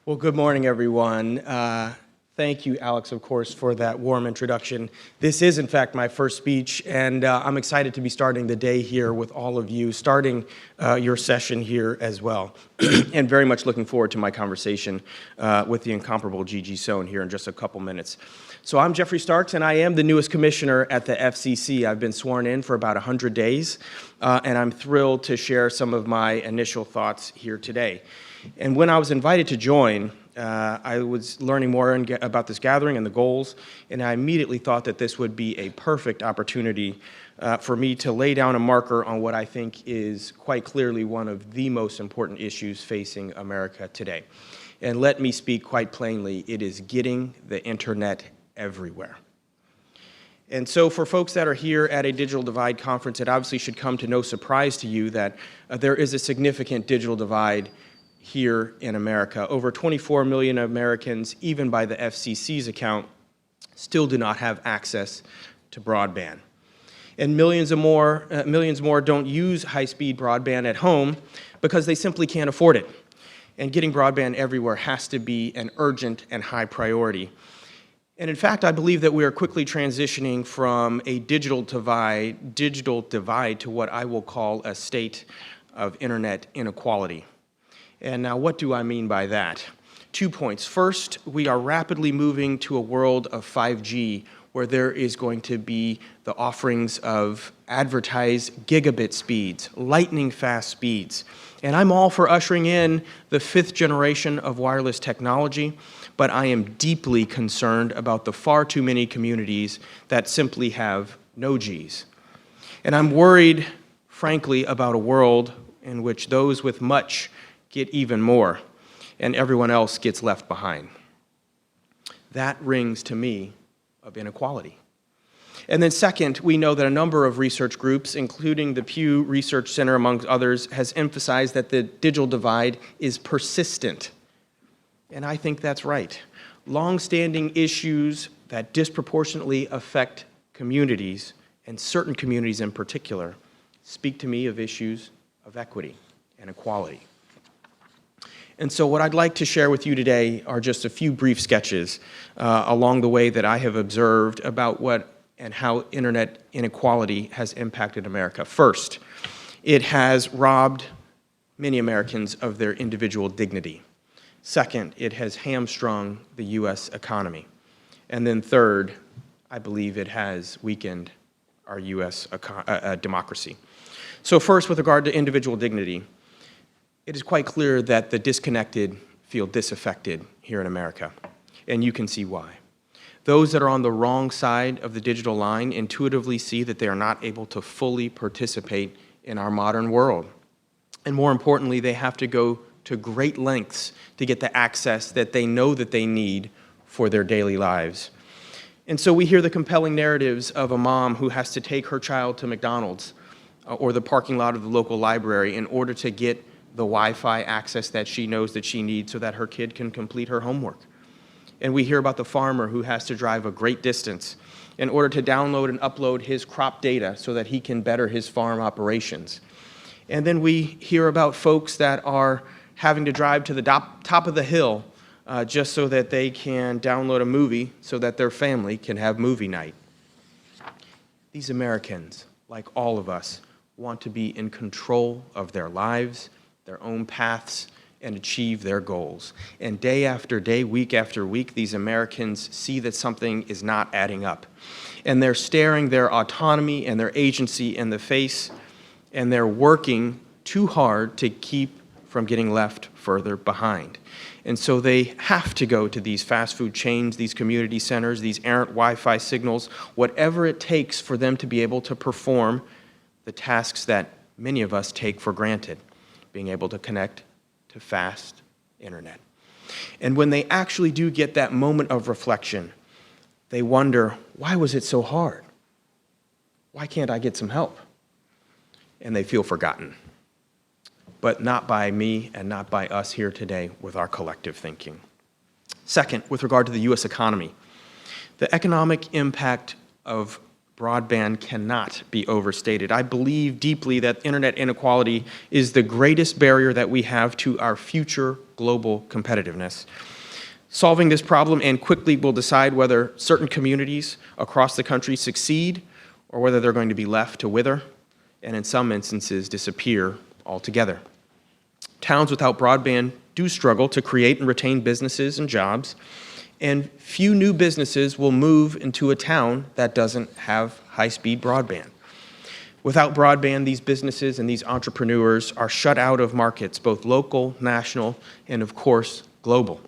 Well, good morning, everyone. Thank you, Alex, of course, for that warm introduction. This is, in fact, my first speech, and I'm excited to be starting the day here with all of you, starting your session here as well, and very much looking forward to my conversation with the incomparable Gigi Sohn here in just a couple minutes. So I'm Geoffrey Starks, and I am the newest commissioner at the FCC. I've been sworn in for about 100 days, and I'm thrilled to share some of my initial thoughts here today. And when I was invited to join, I was learning more about this gathering and the goals, and I immediately thought that this would be a perfect opportunity for me to lay down a marker on what I think is quite clearly one of the most important issues facing America today. And let me speak quite plainly, it is getting the internet everywhere. And so for folks that are here at a Digital Divide conference, it obviously should come to no surprise to you that there is a significant digital divide here in America. Over 24 million Americans, even by the FCC's account, still do not have access to broadband. And millions more don't use high-speed broadband at home because they simply can't afford it. And getting broadband everywhere has to be an urgent and high priority. And in fact, I believe that we are quickly transitioning from a digital divide to what I will call a state of internet inequality. And now, what do I mean by that? 2 points. First, we are rapidly moving to a world of 5G, where there is going to be the offerings of advertised gigabit speeds, lightning fast speeds. And I'm all for ushering in the 5th generation of wireless technology, but I am deeply concerned about the far too many communities that simply have no Gs. And I'm worried, frankly, about a world in which those with much get even more, and everyone else gets left behind. That rings to me of inequality. And then second, we know that a number of research groups, including the Pew Research Center, among others, has emphasized that the digital divide is persistent. And I think that's right. Long-standing issues that disproportionately affect communities, and certain communities in particular, speak to me of issues of equity and equality. And so what I'd like to share with you today are just a few brief sketches along the way that I have observed about what and how internet inequality has impacted America. First, it has robbed many Americans of their individual dignity. Second, it has hamstrung the U.S. economy. And then third, I believe it has weakened our U.S. democracy. So first, with regard to individual dignity, it is quite clear that the disconnected feel disaffected here in America, and you can see why. Those that are on the wrong side of the digital line intuitively see that they are not able to fully participate in our modern world. And more importantly, they have to go to great lengths to get the access that they know that they need for their daily lives. And so we hear the compelling narratives of a mom who has to take her child to McDonald's or the parking lot of the local library in order to get the Wi-Fi access that she knows that she needs so that her kid can complete her homework. And we hear about the farmer who has to drive a great distance in order to download and upload his crop data so that he can better his farm operations. And then we hear about folks that are having to drive to the top of the hill just so that they can download a movie so that their family can have movie night. These Americans, like all of us, want to be in control of their lives, their own paths, and achieve their goals. And day after day, week after week, these Americans see that something is not adding up. And they're staring their autonomy and their agency in the face, and they're working too hard to keep from getting left further behind. And so they have to go to these fast food chains, these community centers, these errant Wi-Fi signals, whatever it takes for them to be able to perform the tasks that many of us take for granted. Being able to connect to fast internet. And when they actually do get that moment of reflection, they wonder, why was it so hard? Why can't I get some help? And they feel forgotten. But not by me and not by us here today with our collective thinking. Second, with regard to the U.S. economy, the economic impact of broadband cannot be overstated. I believe deeply that internet inequality is the greatest barrier that we have to our future global competitiveness. Solving this problem and quickly will decide whether certain communities across the country succeed or whether they're going to be left to wither and in some instances disappear altogether. Towns without broadband do struggle to create and retain businesses and jobs, and few new businesses will move into a town that doesn't have high-speed broadband. Without broadband, these businesses and these entrepreneurs are shut out of markets, both local, national, and of course, global.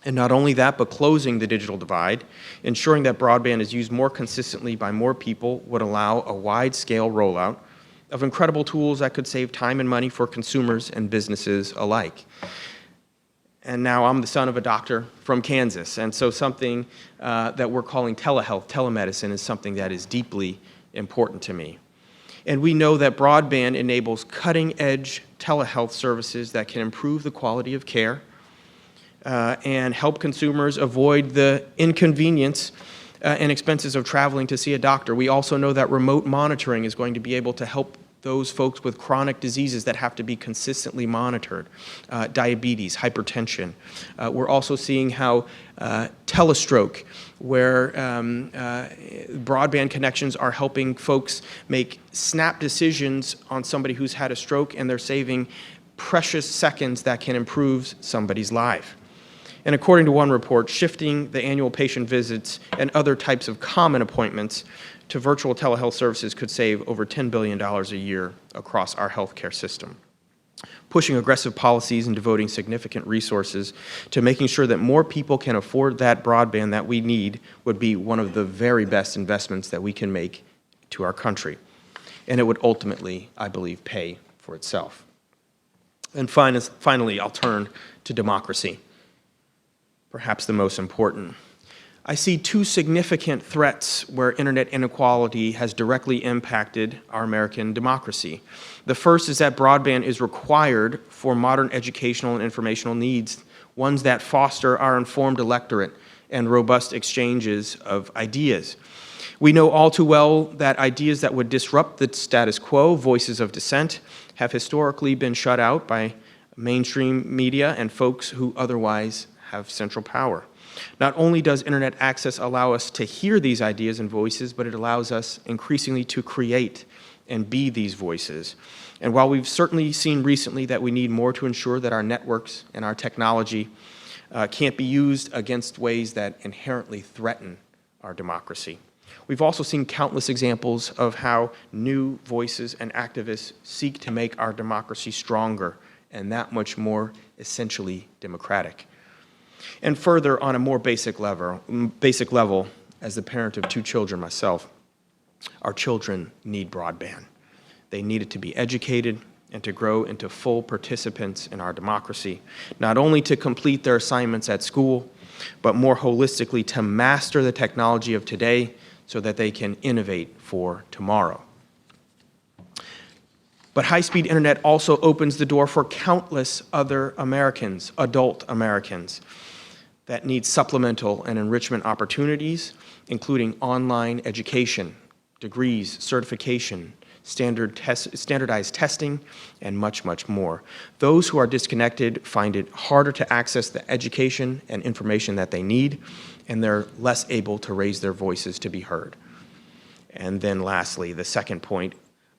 And not only that, but closing the digital divide, ensuring that broadband is used more consistently by more people would allow a wide-scale rollout of incredible tools that could save time and money for consumers and businesses alike. And now I'm the son of a doctor from Kansas, and so something that we're calling telehealth, telemedicine, is something that is deeply important to me. And we know that broadband enables cutting-edge telehealth services that can improve the quality of care and help consumers avoid the inconvenience and expenses of traveling to see a doctor. We also know that remote monitoring is going to be able to help those folks with chronic diseases that have to be consistently monitored, diabetes, hypertension. We're also seeing how telestroke, where broadband connections are helping folks make snap decisions on somebody who's had a stroke, and they're saving precious seconds that can improve somebody's life. And according to one report, shifting the annual patient visits and other types of common appointments to virtual telehealth services could save over $10 billion a year across our healthcare system. Pushing aggressive policies and devoting significant resources to making sure that more people can afford that broadband that we need would be one of the very best investments that we can make to our country. And it would ultimately, I believe, pay for itself. And finally, I'll turn to democracy, perhaps the most important. I see two significant threats where internet inequality has directly impacted our American democracy. The first is that broadband is required for modern educational and informational needs, ones that foster our informed electorate and robust exchanges of ideas. We know all too well that ideas that would disrupt the status quo, voices of dissent, have historically been shut out by mainstream media and folks who otherwise have central power. Not only does internet access allow us to hear these ideas and voices, but it allows us increasingly to create and be these voices. And while we've certainly seen recently that we need more to ensure that our networks and our technology can't be used against ways that inherently threaten our democracy, we've also seen countless examples of how new voices and activists seek to make our democracy stronger and that much more essentially democratic. And further, on a more basic level, as the parent of two children myself, our children need broadband. They need it to be educated and to grow into full participants in our democracy, not only to complete their assignments at school, but more holistically to master the technology of today so that they can innovate for tomorrow. But high-speed internet also opens the door for countless other Americans, adult Americans, that need supplemental and enrichment opportunities, including online education, degrees, certification, standardized testing, and much, much more. Those who are disconnected find it harder to access the education and information that they need, and they're less able to raise their voices to be heard. And then lastly, the second point,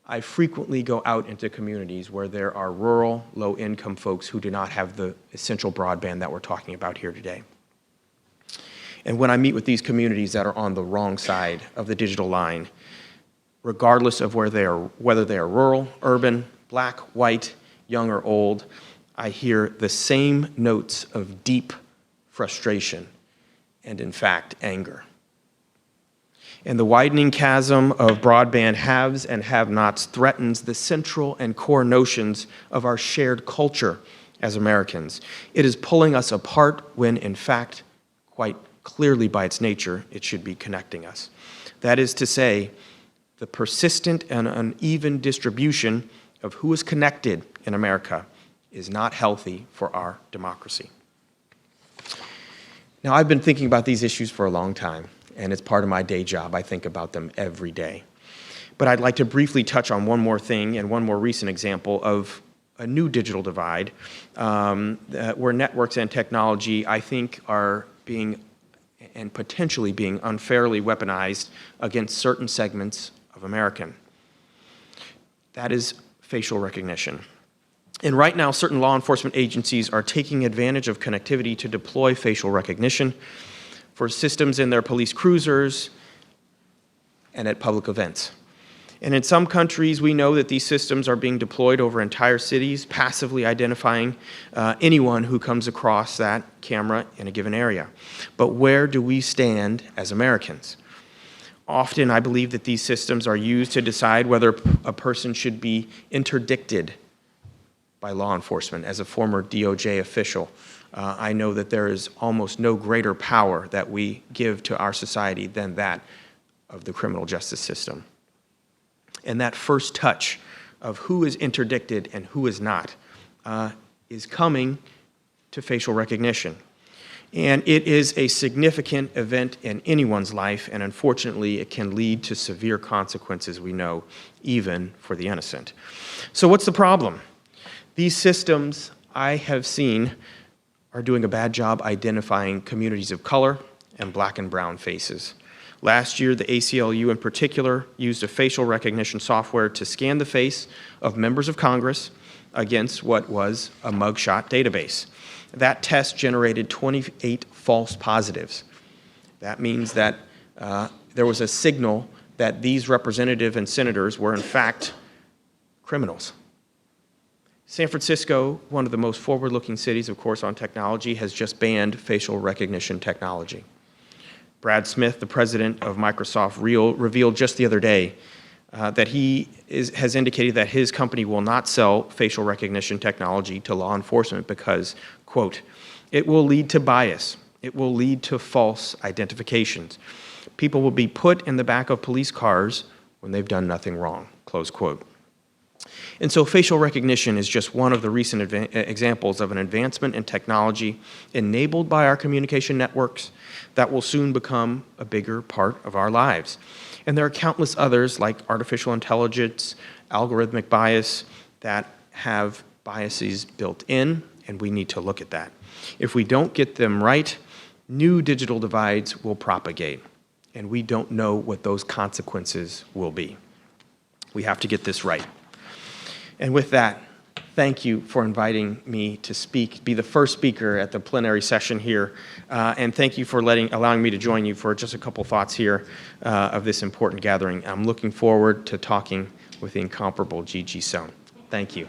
I frequently go out into communities where there are rural, low-income folks who do not have the essential broadband that we're talking about here today. And when I meet with these communities that are on the wrong side of the digital line, regardless of whether they are rural, urban, black, white, young, or old, I hear the same notes of deep frustration and, in fact, anger. And the widening chasm of broadband haves and have-nots threatens the central and core notions of our shared culture as Americans. It is pulling us apart when, in fact, quite clearly by its nature, it should be connecting us. That is to say, the persistent and uneven distribution of who is connected in America is not healthy for our democracy. Now, I've been thinking about these issues for a long time, and it's part of my day job. I think about them every day. But I'd like to briefly touch on one more thing and one more recent example of a new digital divide where networks and technology, I think, are being and potentially being unfairly weaponized against certain segments of American. That is facial recognition. And right now, certain law enforcement agencies are taking advantage of connectivity to deploy facial recognition for systems in their police cruisers and at public events. And in some countries, we know that these systems are being deployed over entire cities, passively identifying anyone who comes across that camera in a given area. But where do we stand as Americans? Often, I believe that these systems are used to decide whether a person should be interdicted by law enforcement. As a former DOJ official, I know that there is almost no greater power that we give to our society than that of the criminal justice system. And that first touch of who is interdicted and who is not is coming to facial recognition. And it is a significant event in anyone's life, and unfortunately, it can lead to severe consequences, we know, even for the innocent. So what's the problem? These systems, I have seen, are doing a bad job identifying communities of color and black and brown faces. Last year, the ACLU in particular used a facial recognition software to scan the face of members of Congress against what was a mugshot database. That test generated 28 false positives. That means that there was a signal that these representatives and senators were in fact criminals. San Francisco, one of the most forward-looking cities, of course, on technology, has just banned facial recognition technology. Brad Smith, the president of Microsoft, revealed just the other day that he has indicated that his company will not sell facial recognition technology to law enforcement because, quote, it will lead to bias. It will lead to false identifications. People will be put in the back of police cars when they've done nothing wrong, close quote. And so facial recognition is just one of the recent examples of an advancement in technology enabled by our communication networks that will soon become a bigger part of our lives. And there are countless others like artificial intelligence, algorithmic bias that have biases built in, and we need to look at that. If we don't get them right, new digital divides will propagate, and we don't know what those consequences will be. We have to get this right. And with that, thank you for inviting me to speak, be the first speaker at the plenary session here, and thank you for allowing me to join you for just a couple thoughts here of this important gathering. I'm looking forward to talking with the incomparable Gigi Sohn. Thank you.